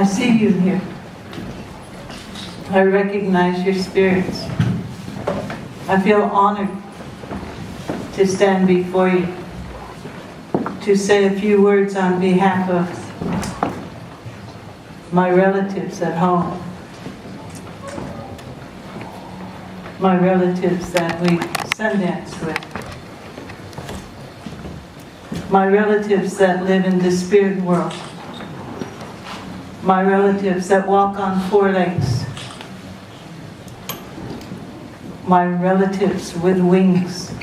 I see you here. I recognize your spirits. I feel honored to stand before you, to say a few words on behalf of my relatives at home, my relatives that we Sundance with, my relatives that live in the spirit world, my relatives that walk on four legs, my relatives with wings,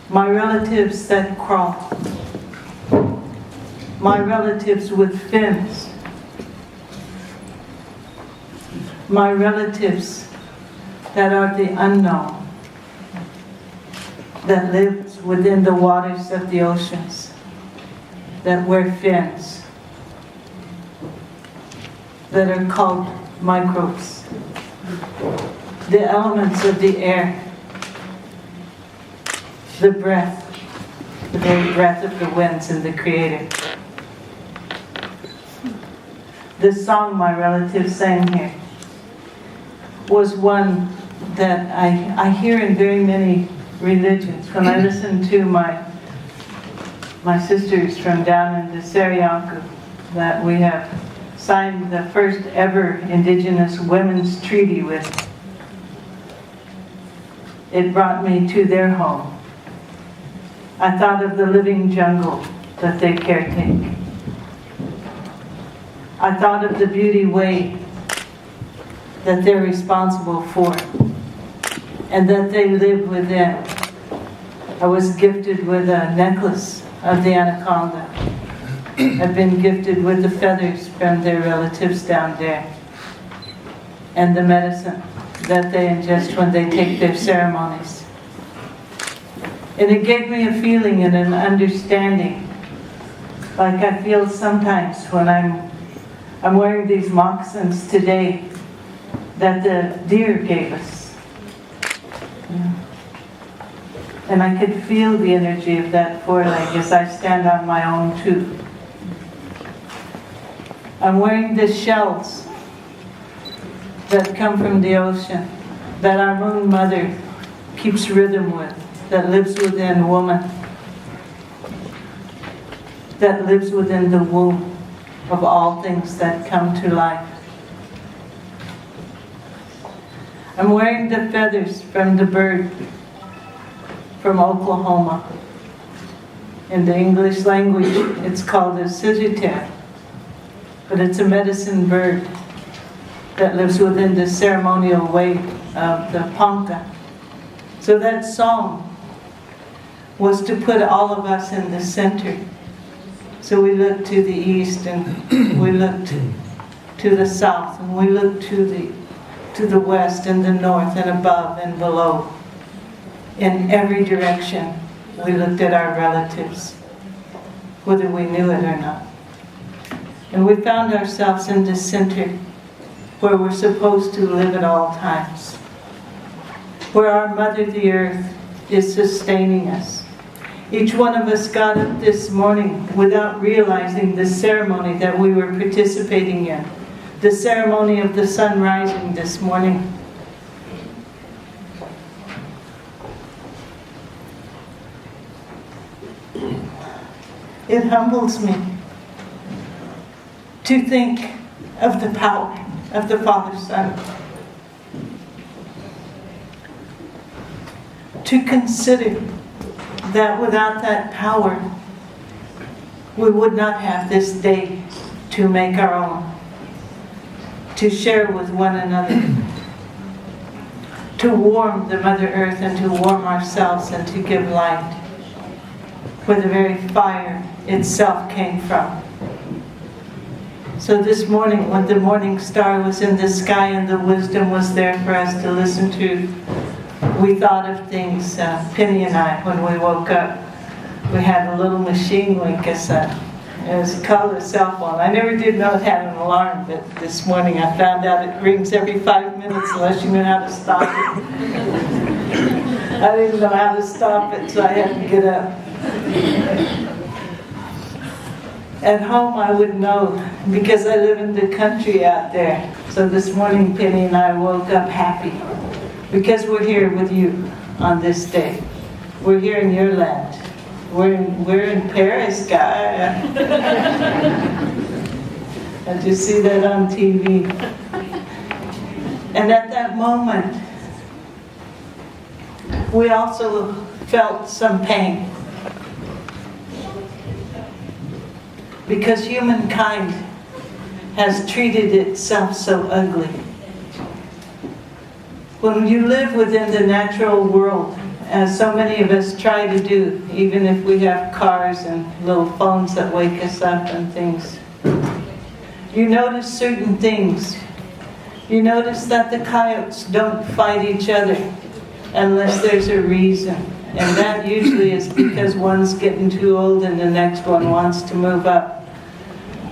my relatives that crawl, my relatives with fins, my relatives that are the unknown, that lives within the waters of the oceans, that wear fins, that are called microbes, the elements of the air, the breath, the very breath of the winds and the Creator. This song my relatives sang here was one that I hear in very many religions. When I listen to my sisters from down in the Serianku, that we have signed the first ever Indigenous Women's Treaty with, it brought me to their home. I thought of the living jungle that they caretake. I thought of the beauty way that they're responsible for and that they live within. I was gifted with a necklace of the anaconda. I've been gifted with the feathers from their relatives down there and the medicine that they ingest when they take their ceremonies. And it gave me a feeling and an understanding, like I feel sometimes when I'm wearing these moccasins today that the deer gave us. And I could feel the energy of that foreleg as I stand on my own too. I'm wearing the shells that come from the ocean, that our moon mother keeps rhythm with, that lives within woman, that lives within the womb of all things that come to life. I'm wearing the feathers from the bird from Oklahoma. In the English language, it's called a cigitar, but it's a medicine bird that lives within the ceremonial way of the Ponca. So that song was to put all of us in the center. So we look to the east and we look to the south and we look to the west and the north and above and below. In every direction we looked at our relatives, whether we knew it or not. And we found ourselves in the center where we're supposed to live at all times, where our Mother the Earth is sustaining us. Each one of us got up this morning without realizing the ceremony that we were participating in, the ceremony of the sun rising this morning. It humbles me to think of the power of the Father Son, to consider that without that power we would not have this day to make our own, to share with one another, to warm the Mother Earth and to warm ourselves and to give light where the very fire itself came from. So this morning, when the morning star was in the sky and the wisdom was there for us to listen to, we thought of things, Penny and I, when we woke up. We had a little machine wake us up. It was called a cell phone. I never did know it had an alarm, but this morning I found out it rings every 5 minutes unless you know how to stop it. I didn't know how to stop it, so I had to get up. At home I would know because I live in the country out there. So this morning Penny and I woke up happy because we're here with you on this day. We're here in your land. We're in Paris, guy. I just see that on TV. And at that moment, we also felt some pain. Because humankind has treated itself so ugly. When you live within the natural world, as so many of us try to do, even if we have cars and little phones that wake us up and things, you notice certain things. You notice that the coyotes don't fight each other unless there's a reason. And that usually is because one's getting too old and the next one wants to move up.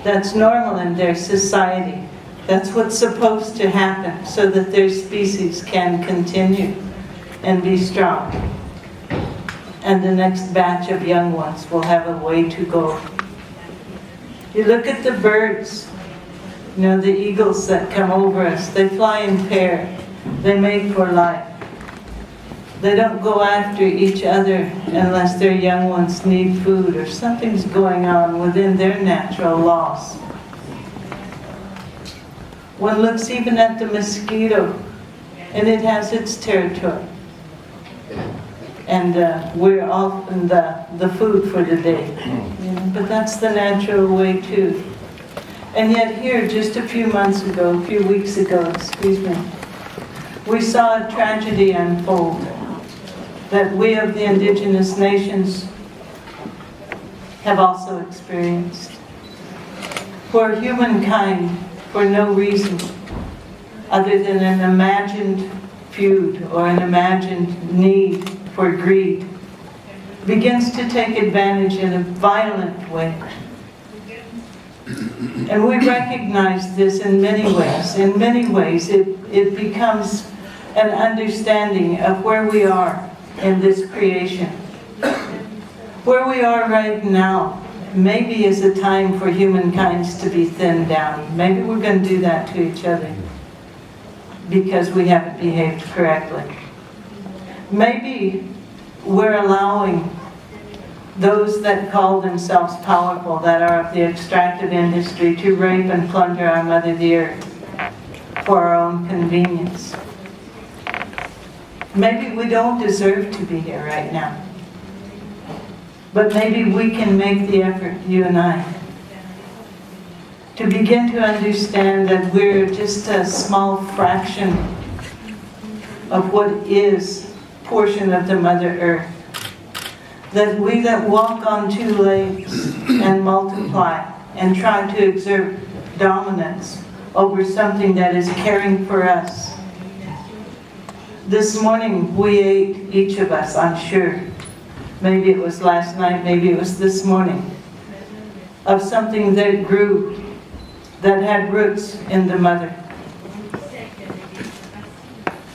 That's normal in their society. That's what's supposed to happen so that their species can continue and be strong. And the next batch of young ones will have a way to go. You look at the birds, you know, the eagles that come over us, they fly in pair. They mate for life. They don't go after each other unless their young ones need food or something's going on within their natural laws. One looks even at the mosquito, and it has its territory. And we're often the food for the day. You know, but that's the natural way too. And yet here, just a few weeks ago, we saw a tragedy unfold that we of the indigenous nations have also experienced. For humankind, for no reason other than an imagined feud or an imagined need for greed, begins to take advantage in a violent way. And we recognize this in many ways. In many ways, it becomes an understanding of where we are in this creation. Where we are right now maybe is a time for humankind to be thinned down. Maybe we're going to do that to each other because we haven't behaved correctly. Maybe we're allowing those that call themselves powerful, that are of the extractive industry, to rape and plunder our Mother the Earth for our own convenience. Maybe we don't deserve to be here right now. But maybe we can make the effort, you and I, to begin to understand that we're just a small fraction of what is portion of the Mother Earth. That we that walk on two legs and multiply and try to exert dominance over something that is caring for us. This morning we ate, each of us, I'm sure, maybe it was last night, maybe it was this morning, of something that grew, that had roots in the mother,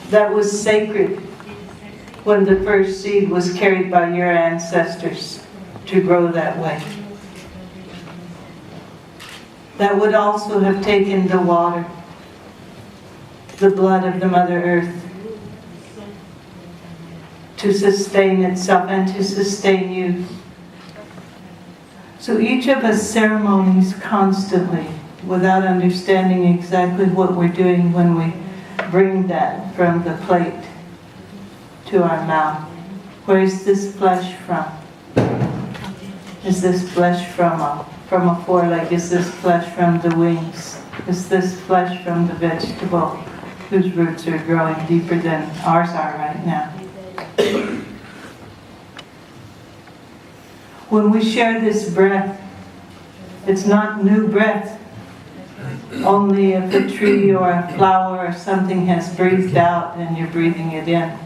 that was sacred when the first seed was carried by your ancestors to grow that way. That would also have taken the water, the blood of the Mother Earth, to sustain itself and to sustain you. So each of us ceremonies constantly, without understanding exactly what we're doing when we bring that from the plate to our mouth. Where is this flesh from? Is this flesh from a foreleg? Is this flesh from the wings? Is this flesh from the vegetable whose roots are growing deeper than ours are right now? When we share this breath, it's not new breath. Only if a tree or a flower or something has breathed out and you're breathing it in.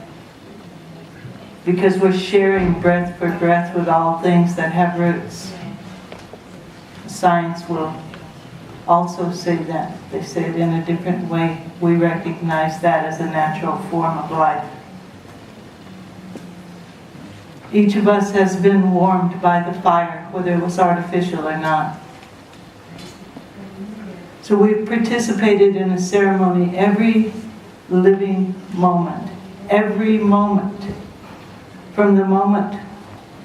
Because we're sharing breath for breath with all things that have roots. Science will also say that. They say it in a different way. We recognize that as a natural form of life. Each of us has been warmed by the fire, whether it was artificial or not. So we've participated in a ceremony every living moment. Every moment. From the moment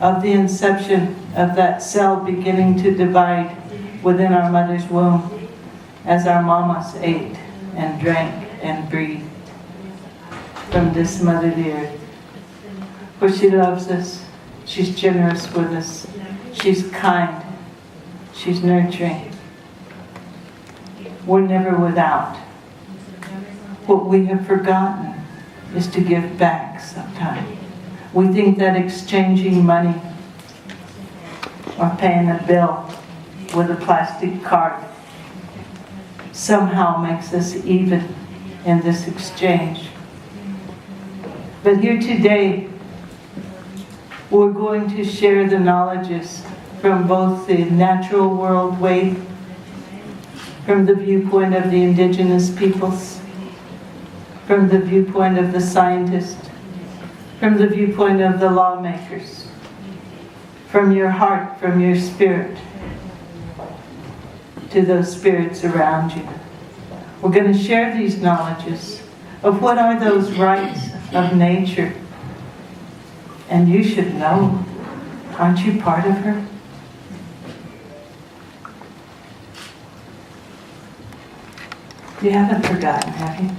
of the inception of that cell beginning to divide within our mother's womb, as our mamas ate and drank and breathed from this motherly earth. For she loves us, she's generous with us, she's kind, she's nurturing. We're never without. What we have forgotten is to give back sometime. We think that exchanging money or paying a bill with a plastic card somehow makes us even in this exchange. But here today, we're going to share the knowledges from both the natural world way, from the viewpoint of the indigenous peoples, from the viewpoint of the scientist, from the viewpoint of the lawmakers, from your heart, from your spirit, to those spirits around you. We're going to share these knowledges of what are those rights of nature. And you should know, aren't you part of her? You haven't forgotten, have you?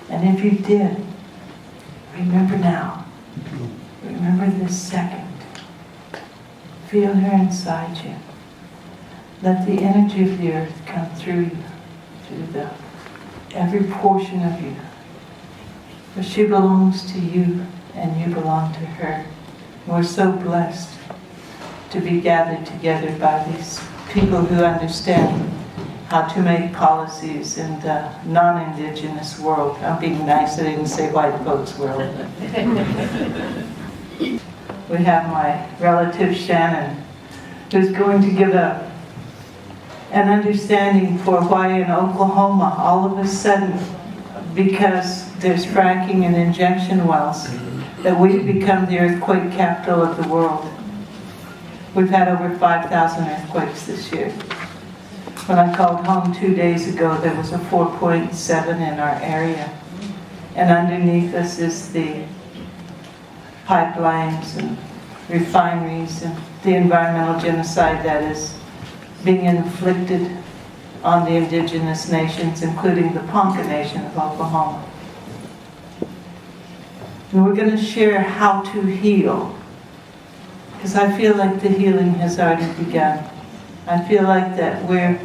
And if you did, remember now. Remember this second. Feel her inside you. Let the energy of the earth come through you, through every portion of you. For she belongs to you and you belong to her. We're so blessed to be gathered together by these people who understand how to make policies in the non-indigenous world. I'm being nice, I didn't say white folks' world. We have my relative Shannon, who's going to give an understanding for why in Oklahoma, all of a sudden, because there's fracking and injection wells, that we've become the earthquake capital of the world. We've had over 5,000 earthquakes this year. When I called home 2 days ago, there was a 4.7 in our area. And underneath us is the pipelines and refineries and the environmental genocide that is being inflicted on the indigenous nations, including the Ponca Nation of Oklahoma. And we're going to share how to heal, because I feel like the healing has already begun. I feel like that we're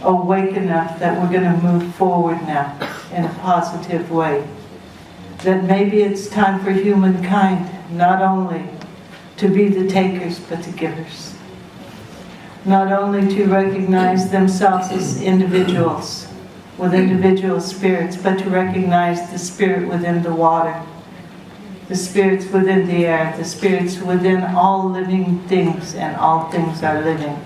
awake enough that we're going to move forward now in a positive way. That maybe it's time for humankind not only to be the takers, but the givers. Not only to recognize themselves as individuals with individual spirits, but to recognize the spirit within the water, the spirits within the air, the spirits within all living things, and all things are living.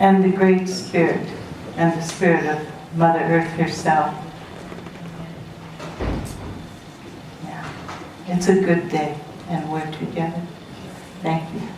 And the Great Spirit, and the Spirit of Mother Earth herself. Yeah. It's a good day, and we're together. Thank you.